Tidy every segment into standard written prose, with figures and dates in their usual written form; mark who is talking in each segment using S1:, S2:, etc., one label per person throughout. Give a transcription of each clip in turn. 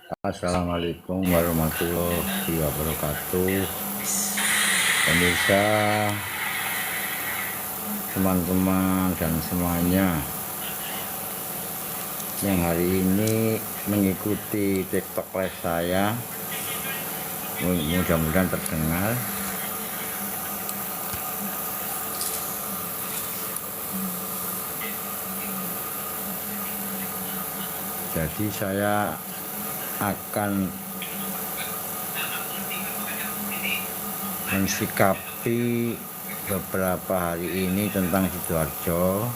S1: Assalamualaikum warahmatullahi wabarakatuh. Pemirsa, teman-teman dan semuanya yang hari ini mengikuti TikTok live saya, mudah-mudahan terdengar. Jadi saya akan mensikapi beberapa hari ini tentang Sidoarjo,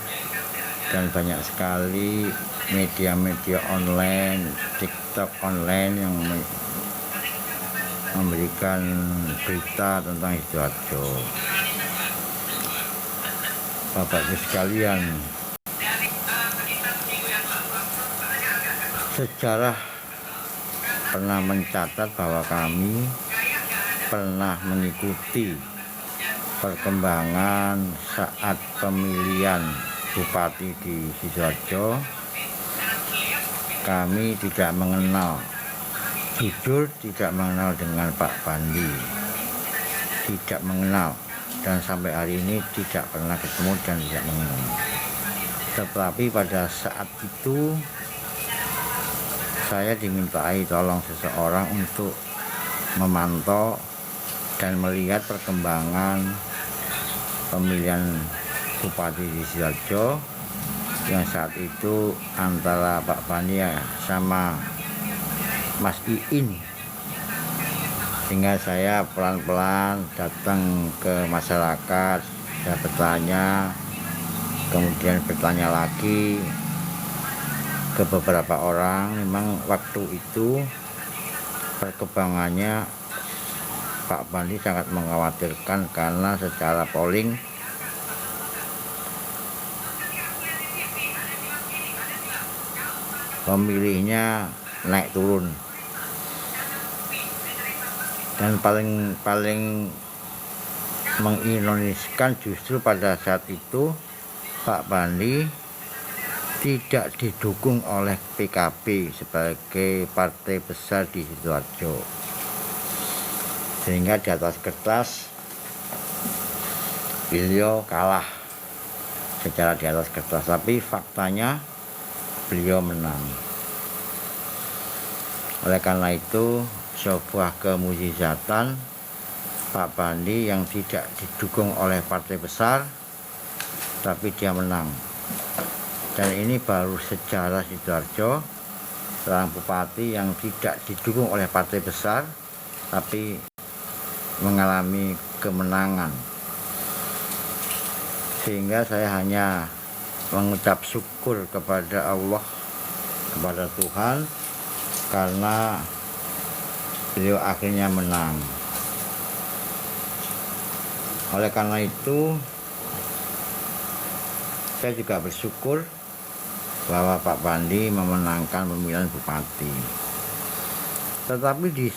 S1: dan banyak sekali media-media online, TikTok online yang memberikan berita tentang Sidoarjo. Bapak Ibu sekalian, sejarah pernah mencatat bahwa kami pernah mengikuti perkembangan saat pemilihan bupati di Sidoarjo. Kami tidak mengenal, jujur tidak mengenal dengan Pak Bandi, tidak mengenal, dan sampai hari ini tidak pernah ketemu dan tidak mengenal. Tetapi pada saat itu saya dimintai tolong seseorang untuk memantau dan melihat perkembangan pemilihan bupati di Sidoarjo yang saat itu antara Pak Bandi sama Mas Iin. Sehingga saya pelan-pelan datang ke masyarakat, saya bertanya, kemudian bertanya lagi ke beberapa orang. Memang waktu itu perkembangannya Pak Bandi sangat mengkhawatirkan karena secara polling pemilihnya naik turun, dan paling mengironiskan justru pada saat itu Pak Bandi tidak didukung oleh PKB sebagai partai besar di Sidoarjo, sehingga di atas kertas beliau kalah secara di atas kertas, tapi faktanya beliau menang. Oleh karena itu, sebuah kemujizatan Pak Bandi yang tidak didukung oleh partai besar tapi dia menang. Dan ini baru sejarah Sidoarjo, seorang bupati yang tidak didukung oleh partai besar tapi mengalami kemenangan. Sehingga saya hanya mengucap syukur kepada Allah, kepada Tuhan, karena beliau akhirnya menang. Oleh karena itu, saya juga bersyukur bahwa Pak Bandi memenangkan pemilihan bupati. Tetapi di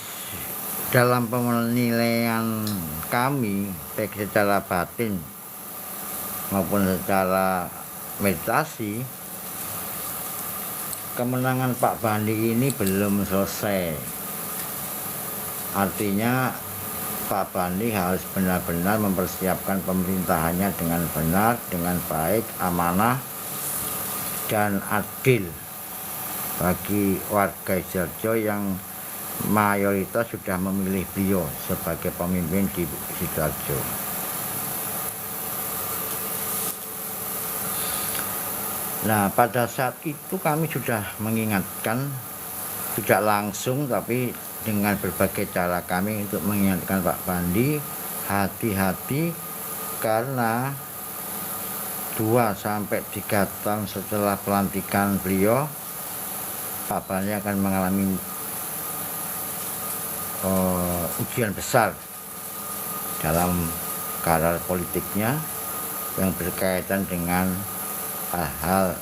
S1: dalam penilaian kami, baik secara batin maupun secara meditasi, kemenangan Pak Bandi ini belum selesai. Artinya Pak Bandi harus benar-benar mempersiapkan pemerintahannya dengan benar, dengan baik, amanah, dan adil bagi warga Sidoarjo yang mayoritas sudah memilih beliau sebagai pemimpin di Sidoarjo. Nah, pada saat itu kami sudah mengingatkan, tidak langsung tapi dengan berbagai cara kami untuk mengingatkan Pak Bandi hati-hati, karena 2-3 tahun setelah pelantikan beliau, Pak Bandi akan mengalami ujian besar dalam karir politiknya yang berkaitan dengan hal-hal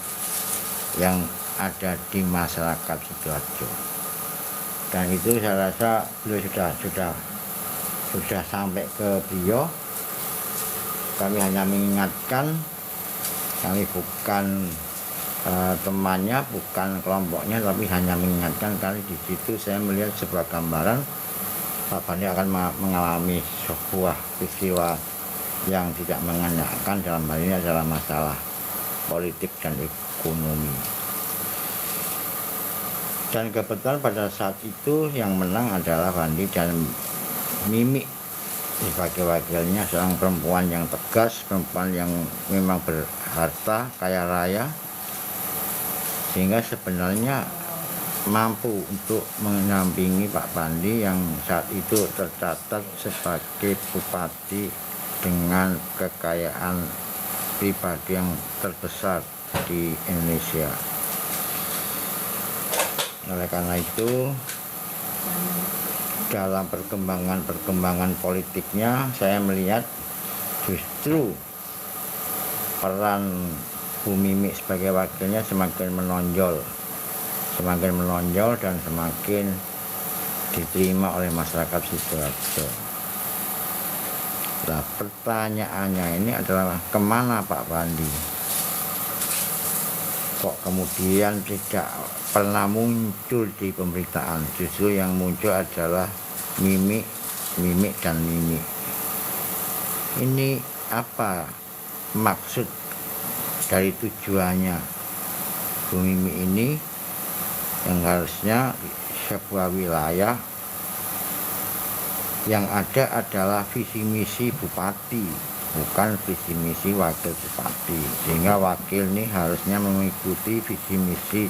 S1: yang ada di masyarakat Sidoarjo. Dan itu saya rasa beliau sudah sampai ke beliau. Kami hanya mengingatkan, kami bukan temannya, bukan kelompoknya, tapi hanya mengingatkan. Kali di situ saya melihat sebuah gambaran Pak Bandi akan mengalami sebuah peristiwa yang tidak mengenakan, dalam hal ini adalah masalah politik dan ekonomi. Dan kebetulan pada saat itu yang menang adalah Bandi dan Mimi sebagai wakilnya, seorang perempuan yang tegas, perempuan yang memang berharta, kaya raya, sehingga sebenarnya mampu untuk mendampingi Pak Bandi yang saat itu tercatat sebagai bupati dengan kekayaan pribadi yang terbesar di Indonesia. Oleh karena itu, dalam perkembangan politiknya saya melihat justru peran Bu Mimi sebagai wakilnya semakin menonjol dan semakin diterima oleh masyarakat Sidoarjo. Nah, pertanyaannya ini adalah kemana Pak Bandi? Kok kemudian tidak pernah muncul di pemberitaan? Justru yang muncul adalah Mimi dan Mimi. Ini apa maksud dari tujuannya Bu Mimi ini, yang harusnya sebuah wilayah yang ada adalah visi misi bupati, bukan visi misi wakil bupati, sehingga wakil ini harusnya mengikuti visi misi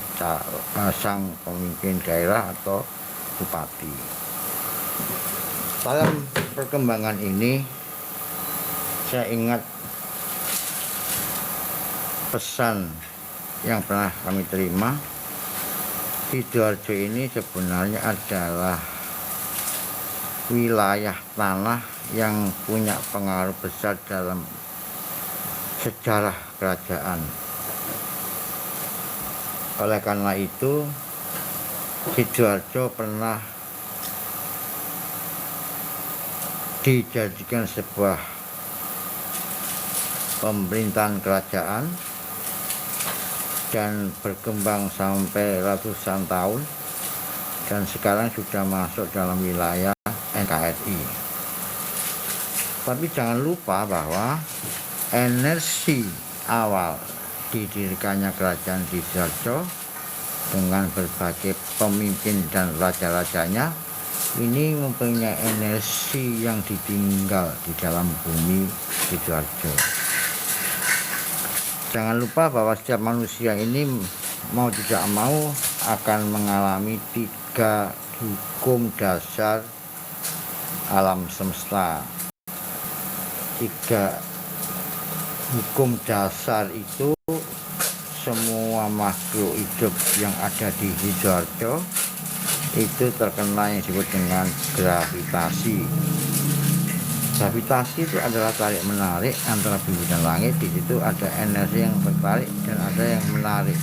S1: sang pemimpin daerah atau bupati. Dalam perkembangan ini saya ingat pesan yang pernah kami terima. Sidoarjo ini sebenarnya adalah wilayah tanah yang punya pengaruh besar dalam sejarah kerajaan. Oleh karena itu, Sidoarjo pernah dijadikan sebuah pemerintahan kerajaan dan berkembang sampai ratusan tahun, dan sekarang sudah masuk dalam wilayah NKRI. Tapi jangan lupa bahwa energi awal didirikannya kerajaan Sidoarjo dengan berbagai pemimpin dan raja-rajanya ini mempunyai energi yang ditinggal di dalam bumi Sidoarjo. Jangan lupa bahwa setiap manusia ini mau tidak mau akan mengalami 3 hukum dasar alam semesta. 3 hukum dasar itu semua makhluk hidup yang ada di Sidoarjo itu terkena yang disebut dengan gravitasi. Gravitasi itu adalah tarik menarik antara bumi dan langit. Di situ ada energi yang bertarik dan ada yang menarik.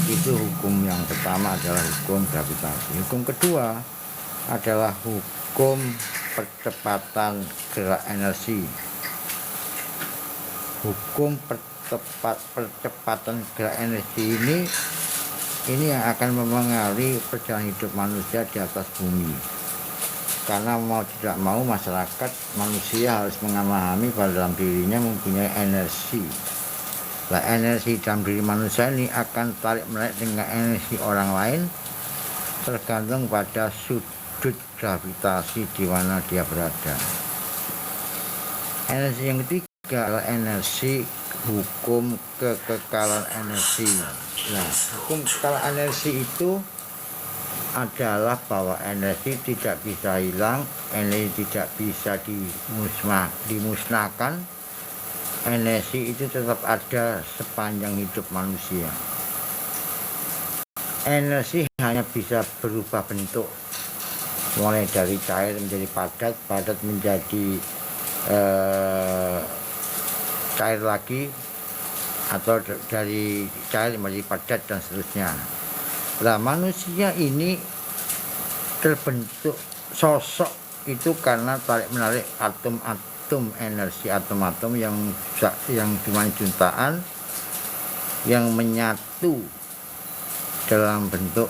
S1: Itu hukum yang pertama adalah hukum gravitasi. Hukum kedua adalah hukum percepatan gerak energi. Hukum percepatan gerak energi ini yang akan memengaruhi perjalanan hidup manusia di atas bumi. Karena mau tidak mau masyarakat manusia harus memahami bahwa dalam dirinya mempunyai energi. Nah, energi dalam diri manusia ini akan tarik menarik dengan energi orang lain tergantung pada sudut gravitasi di mana dia berada. Energi yang ketiga adalah energi hukum kekekalan energi. Nah, hukum kekekalan energi itu adalah bahwa energi tidak bisa hilang, energi tidak bisa dimusnahkan, energi itu tetap ada sepanjang hidup manusia. Energi hanya bisa berubah bentuk, mulai dari cair menjadi padat, padat menjadi cair lagi, atau dari cair menjadi padat dan seterusnya. Nah, manusia ini terbentuk sosok itu karena tarik menarik atom-atom energi, atom-atom yang dimana jutaan yang menyatu dalam bentuk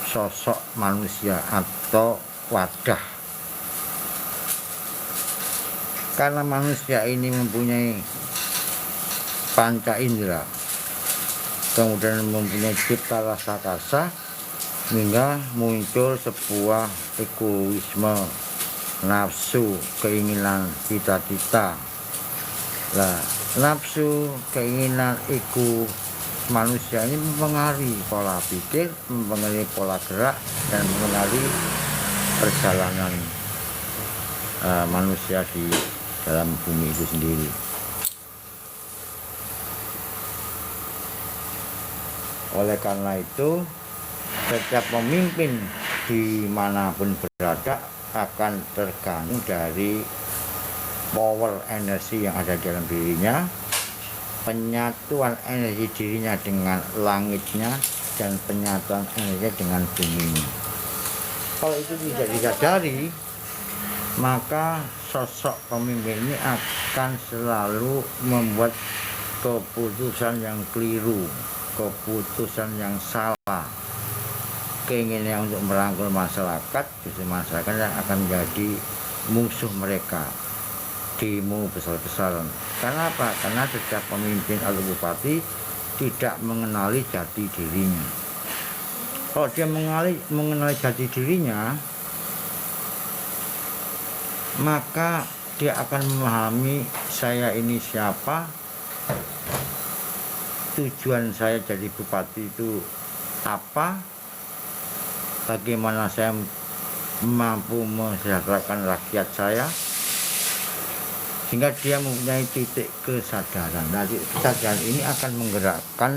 S1: sosok manusia atau wadah. Karena manusia ini mempunyai panca indera, kemudian mempunyai cipta rasa kasa, hingga muncul sebuah egoisme, nafsu, keinginan, cita-cita. Nah, nafsu, keinginan, ego manusia ini mempengaruhi pola pikir, mempengaruhi pola gerak, dan mempengaruhi perjalanan manusia di dalam bumi itu sendiri. Oleh karena itu, setiap pemimpin dimanapun berada akan tergantung dari power energi yang ada dalam dirinya, penyatuan energi dirinya dengan langitnya, dan penyatuan energi dengan buminya. Kalau itu tidak disadari, maka sosok pemimpin ini akan selalu membuat keputusan yang keliru, keputusan yang salah. Keinginan untuk merangkul masyarakat, justru masyarakat yang akan menjadi musuh mereka. Demo besar-besaran. Karena apa? Karena setiap pemimpin atau bupati tidak mengenali jati dirinya. Kalau dia mengenali jati dirinya, maka dia akan memahami saya ini siapa, tujuan saya jadi bupati itu apa, bagaimana saya mampu mensejahterakan rakyat saya, sehingga dia mempunyai titik kesadaran. Nah, kesadaran ini akan menggerakkan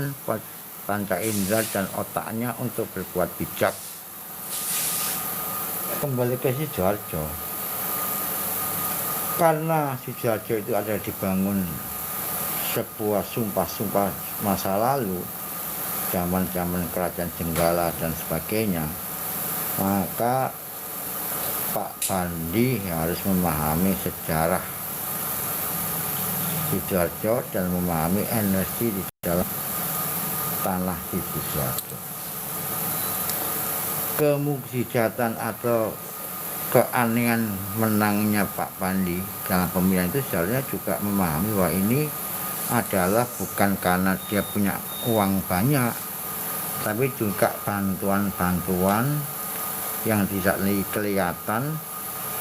S1: panca indera dan otaknya untuk berbuat bijak. Kembali ke Sidoarjo, karena Sidoarjo itu ada dibangun sebuah sumpah-sumpah masa lalu, zaman-zaman kerajaan Jenggala dan sebagainya, maka Pak Bandi harus memahami sejarah Sidoarjo dan memahami energi di dalam tanah di Sidoarjo. Kemukjizatan atau keanehan menangnya Pak Bandi dalam pemilihan itu sebenarnya juga memahami bahwa ini adalah bukan karena dia punya uang banyak, tapi juga bantuan-bantuan yang tidak kelihatan,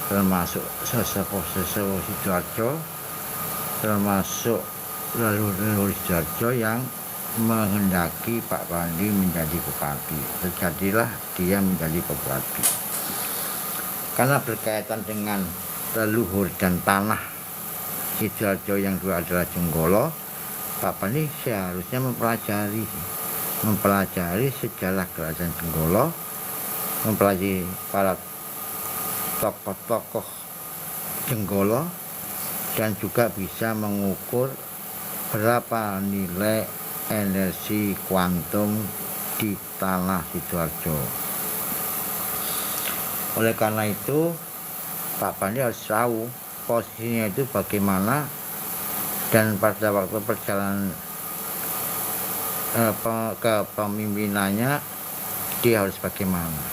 S1: termasuk sesepuh Sidoarjo, termasuk leluhur Sidoarjo yang menghendaki Pak Bandi menjadi bupati. Terjadilah dia menjadi bupati. Karena berkaitan dengan leluhur dan tanah Sidoarjo yang dua adalah Jenggala, Pak Bandi seharusnya mempelajari sejarah kerajaan Jenggala, mempelajari para tokoh-tokoh Jenggala, dan juga bisa mengukur berapa nilai energi kuantum di tanah Sidoarjo. Oleh karena itu, Pak Bandi harus tahu posisinya itu bagaimana, dan pada waktu perjalanan kepemimpinannya dia harus bagaimana.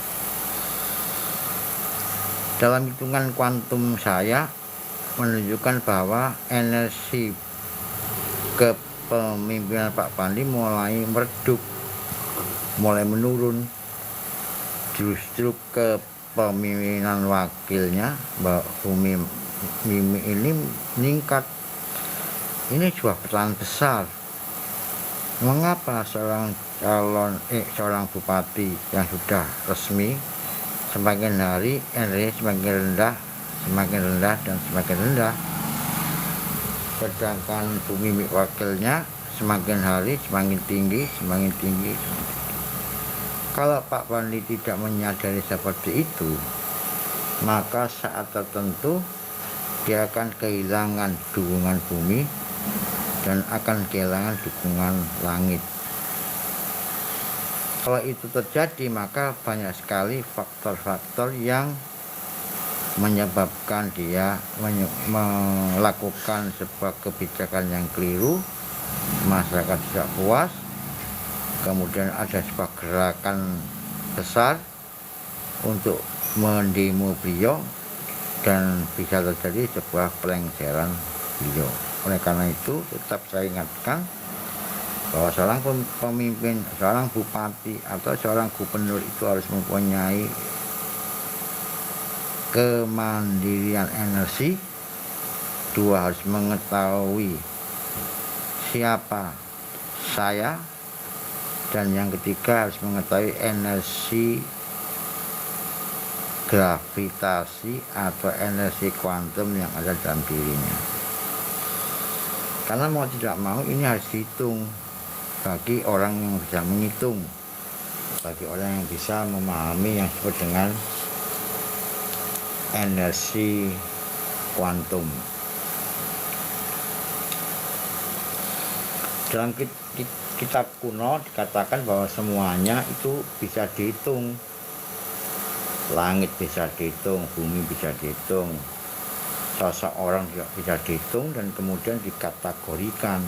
S1: Dalam hitungan kuantum saya menunjukkan bahwa energi kepemimpinan Pak Bandi mulai meredup, mulai menurun. Justru kepemimpinan wakilnya Mbak Mimi ini meningkat. Ini sebuah pertanyaan besar. Mengapa seorang bupati yang sudah resmi semakin hari energi semakin rendah dan semakin rendah, sedangkan Bu Mimi wakilnya semakin hari semakin tinggi. Kalau Pak Bandi tidak menyadari seperti itu, maka saat tertentu dia akan kehilangan dukungan bumi dan akan kehilangan dukungan langit. Kalau itu terjadi, maka banyak sekali faktor-faktor yang menyebabkan dia melakukan sebuah kebijakan yang keliru, masyarakat tidak puas, kemudian ada sebuah gerakan besar untuk mendemo beliau dan bisa terjadi sebuah pelengseran beliau. Oleh karena itu tetap saya ingatkan bahwa seorang pemimpin, seorang bupati atau seorang gubernur itu harus mempunyai kemandirian energi. Dua, harus mengetahui siapa saya, dan yang ketiga harus mengetahui energi gravitasi atau energi kuantum yang ada dalam dirinya. Karena mau tidak mau ini harus dihitung bagi orang yang bisa menghitung, bagi orang yang bisa memahami yang disebut dengan energi kuantum. Dalam kitab kuno dikatakan bahwa semuanya itu bisa dihitung. Langit bisa dihitung, bumi bisa dihitung, sosok orang juga bisa dihitung dan kemudian dikategorikan.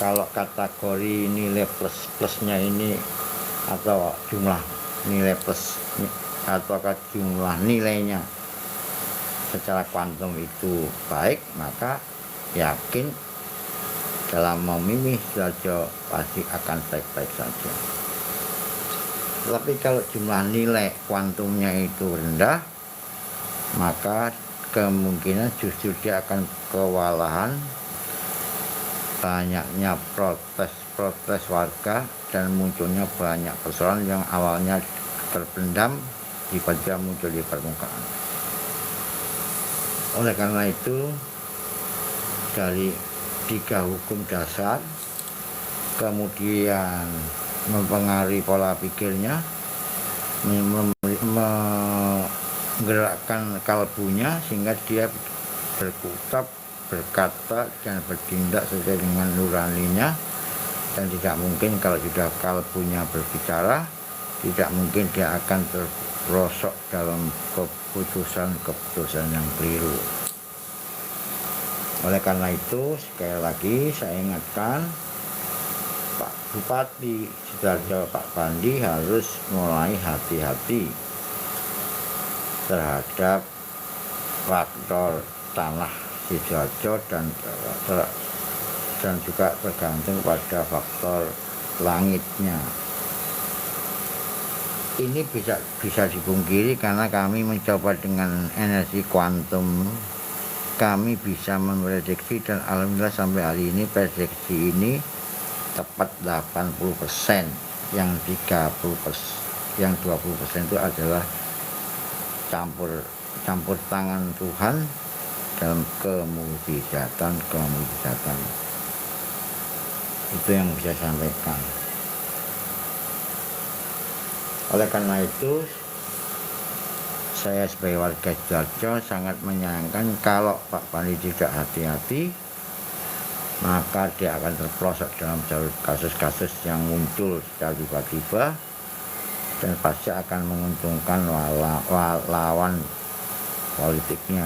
S1: Kalau kategori nilai plusnya ini atau jumlah nilai plus atau jumlah nilainya secara kuantum itu baik, maka yakin dalam memilih saja pasti akan baik-baik saja. Tapi kalau jumlah nilai kuantumnya itu rendah, maka kemungkinan justru dia akan kewalahan, banyaknya protes warga dan munculnya banyak persoalan yang awalnya terpendam tiba-tiba muncul di permukaan. Oleh karena itu, dari 3 hukum dasar kemudian mempengaruhi pola pikirnya, menggerakkan kalbunya sehingga dia berkutat, berkata dan bertindak sesuai dengan nuraninya. Dan tidak mungkin kalau sudah kalbunya berbicara, tidak mungkin dia akan terperosok dalam keputusan yang keliru. Oleh karena itu sekali lagi saya ingatkan Pak Bupati Sidoarjo, Pak Pandi harus mulai hati-hati terhadap faktor tanah Sidoarjo dan juga tergantung pada faktor langitnya. Ini bisa dipungkiri karena kami mencoba dengan energi kuantum. Kami bisa memprediksi dan alhamdulillah sampai hari ini prediksi ini tepat 80%. Yang 30%, yang 20% itu adalah campur tangan Tuhan dalam kemujizatan. Itu yang bisa saya sampaikan. Oleh karena itu saya sebagai warga Sidoarjo sangat menyayangkan kalau Pak Pandi tidak hati-hati, maka dia akan terperosok dalam kasus-kasus yang muncul secara tiba-tiba dan pasti akan menguntungkan lawan politiknya.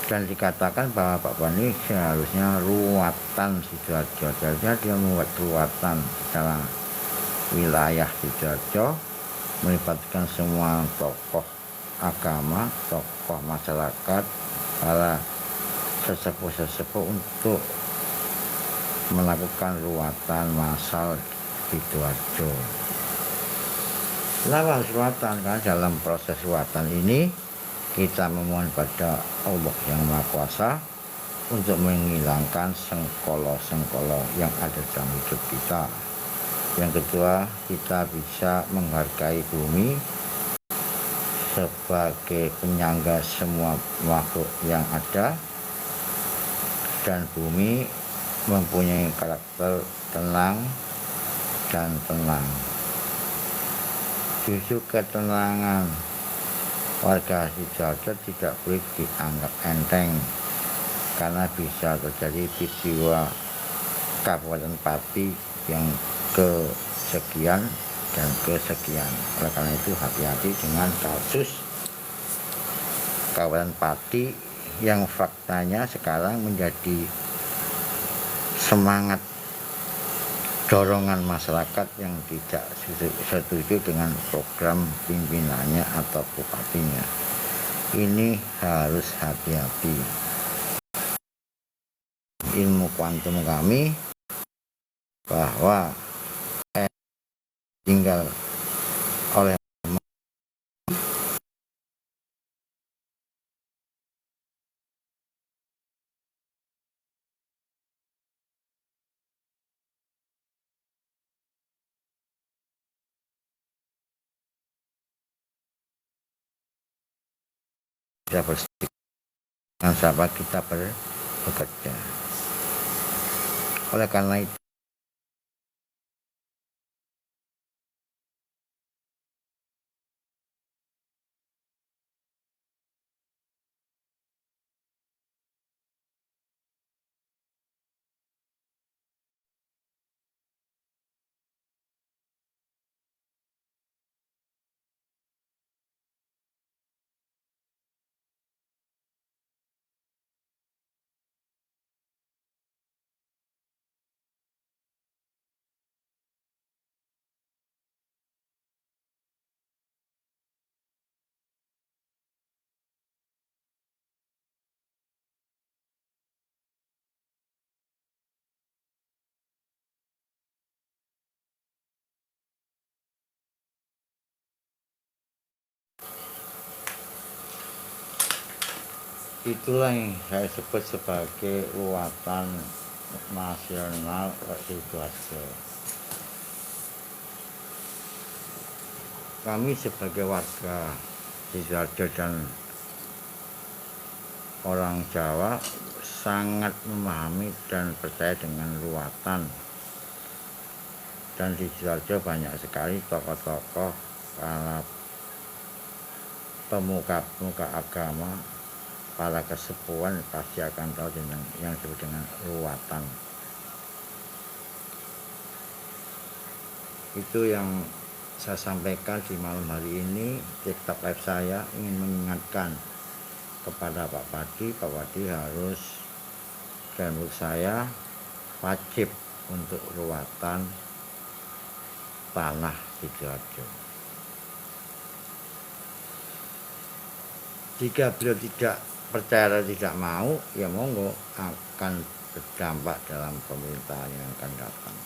S1: Dan dikatakan bahwa Pak Pandi seharusnya ruatan Sidoarjo, jadi dia membuat ruatan secara wilayah Sidoarjo, melibatkan semua tokoh agama, tokoh masyarakat, para sesepuh-sesepuh untuk melakukan ruatan massal Sidoarjo. Kenapa harus ruatan? Karena dalam proses ruatan ini kita memohon pada Allah yang Maha Kuasa untuk menghilangkan sengkolo-sengkolo yang ada dalam hidup kita. Yang kedua, kita bisa menghargai bumi sebagai penyangga semua makhluk yang ada, dan bumi mempunyai karakter tenang dan tenang. Justru ketenangan warga Sidoarjo tidak boleh dianggap enteng karena bisa terjadi peristiwa Kabupaten Pati yang kesekian dan kesekian. Oleh karena itu hati-hati dengan kasus Kabupaten Pati yang faktanya sekarang menjadi semangat dorongan masyarakat yang tidak setuju dengan program pimpinannya atau bupatinya. Ini harus hati-hati. Ilmu kuantum kami bahwa tinggal oleh kita bersikap dengan sahabat kita bekerja. Oleh karena itu itulah yang saya sebut sebagai luasan nasional Sidoarjo. Kami sebagai warga Sidoarjo dan orang Jawa sangat memahami dan percaya dengan luatan. Dan di Sidoarjo banyak sekali tokoh-tokoh, para pemuka-pemuka agama, para kesepuhan pasti akan tahu tentang yang disebut dengan luatan. Itu yang saya sampaikan di malam hari ini. TikTok live saya ingin mengingatkan kepada Pak Padi harus, dan menurut saya wajib untuk luatan tanah Sidoarjo. Jika beliau tidak percaya dan tidak mau, ya monggo, akan berdampak dalam pemerintahan yang akan datang.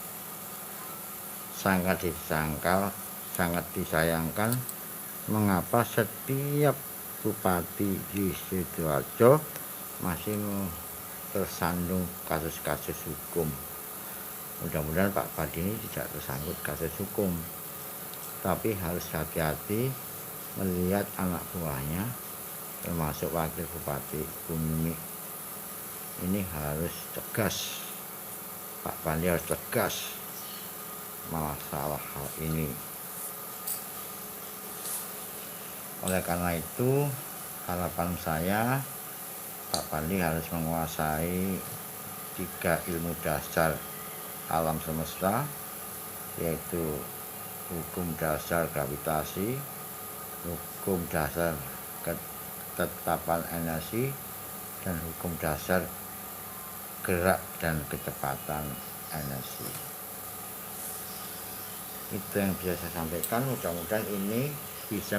S1: Sangat disayangkan mengapa setiap bupati di Sidoarjo masih tersandung kasus-kasus hukum. Mudah-mudahan Pak Padi ini tidak tersangkut kasus hukum, tapi harus hati-hati melihat anak buahnya, termasuk wakil bupati Bu Mimi. Ini harus tegas, Pak Pandi harus tegas masalah hal ini. Oleh karena itu, harapan saya Pak Pandi harus menguasai 3 ilmu dasar alam semesta, yaitu hukum dasar gravitasi, hukum dasar ketetapan energi, dan hukum dasar gerak dan kecepatan energi. Itu yang bisa saya sampaikan. Mudah-mudahan ini bisa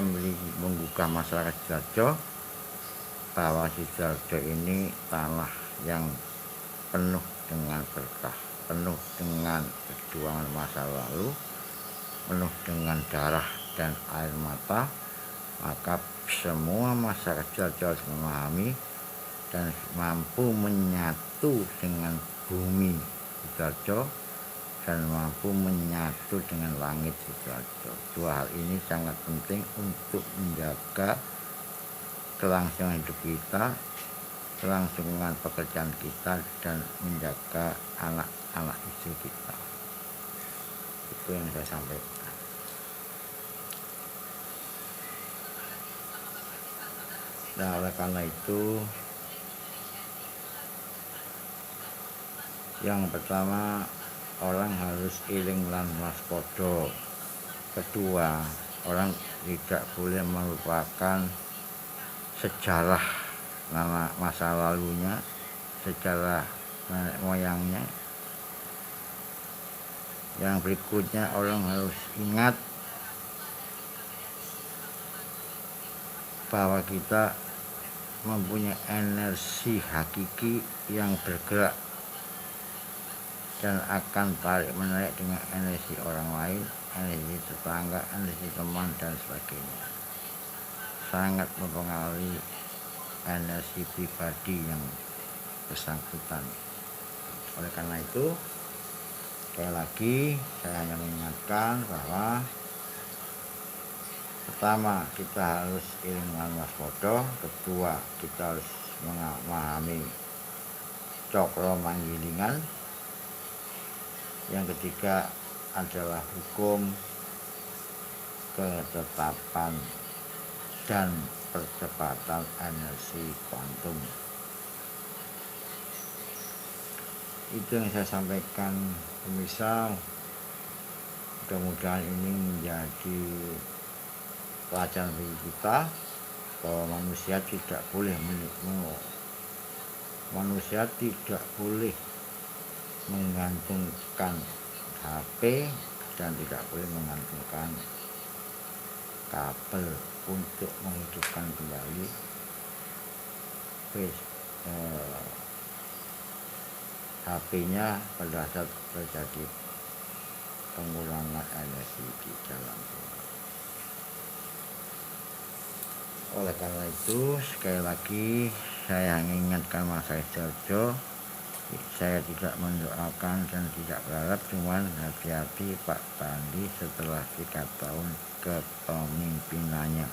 S1: menggugah masyarakat Sidoarjo bahwa Sidoarjo ini tanah yang penuh dengan berkah, penuh dengan perjuangan masa lalu, penuh dengan darah dan air mata. Maka semua masyarakat Sidoarjo harus memahami dan mampu menyatu dengan bumi Sidoarjo dan mampu menyatu dengan langit Sidoarjo. 2 hal ini sangat penting untuk menjaga kelangsungan hidup kita, kelangsungan pekerjaan kita, dan menjaga anak-anak istri kita. Itu yang saya sampaikan. Nah, oleh karena itu, yang pertama, orang harus eling lan waspada. Kedua, orang tidak boleh melupakan sejarah nama masa lalunya, sejarah nenek moyangnya. Yang berikutnya orang harus ingat bahwa kita mempunyai energi hakiki yang bergerak dan akan tarik menarik dengan energi orang lain, energi tetangga, energi teman dan sebagainya. Sangat mempengaruhi energi pribadi yang bersangkutan. Oleh karena itu, sekali lagi saya hanya mengingatkan bahwa pertama, kita harus ilmuwan waspada. Kedua, kita harus memahami cokro manggilingan. Yang ketiga adalah hukum ketetapan dan percepatan energi kuantum. Itu yang saya sampaikan, pemirsa. Mudah-mudahan ini menjadi pelajaran bagi kita bahwa manusia tidak boleh menggantungkan HP dan tidak boleh menggantungkan kabel untuk menghidupkan kembali HP-nya pada saat terjadi pengurangan energi di dalam rumah. Oleh karena itu, sekali lagi saya ingatkan Mas Sidoarjo, saya tidak mendoakan dan tidak berharap, cuman hati-hati Pak Bandi setelah 3 tahun kepemimpinannya.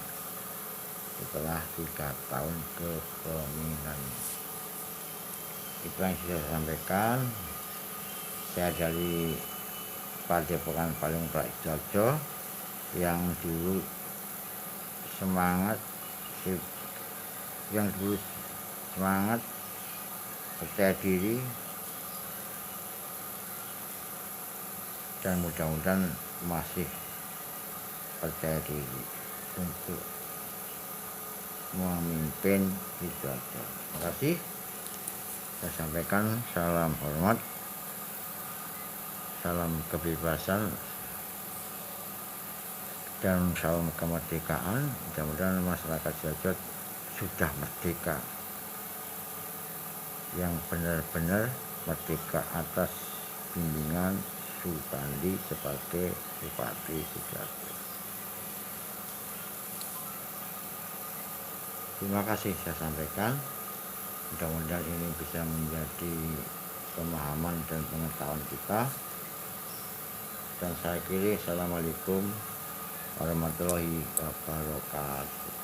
S1: Itu yang saya sampaikan. Saya dari Padepokan Payung Pak Sidoarjo yang dulu semangat, percaya diri, dan mudah-mudahan masih percaya diri untuk memimpin Sidoarjo. Terima kasih. Saya sampaikan salam hormat, salam kebebasan, dan salam kemerdekaan. Mudah-mudahan masyarakat Sidoarjo sudah merdeka, yang benar-benar merdeka atas bimbingan Supandi sebagai Bupati Sidoarjo. Terima kasih saya sampaikan. Mudah-mudahan ini bisa menjadi pemahaman dan pengetahuan kita. Dan saya akhiri, assalamualaikum warahmatullahi wabarakatuh.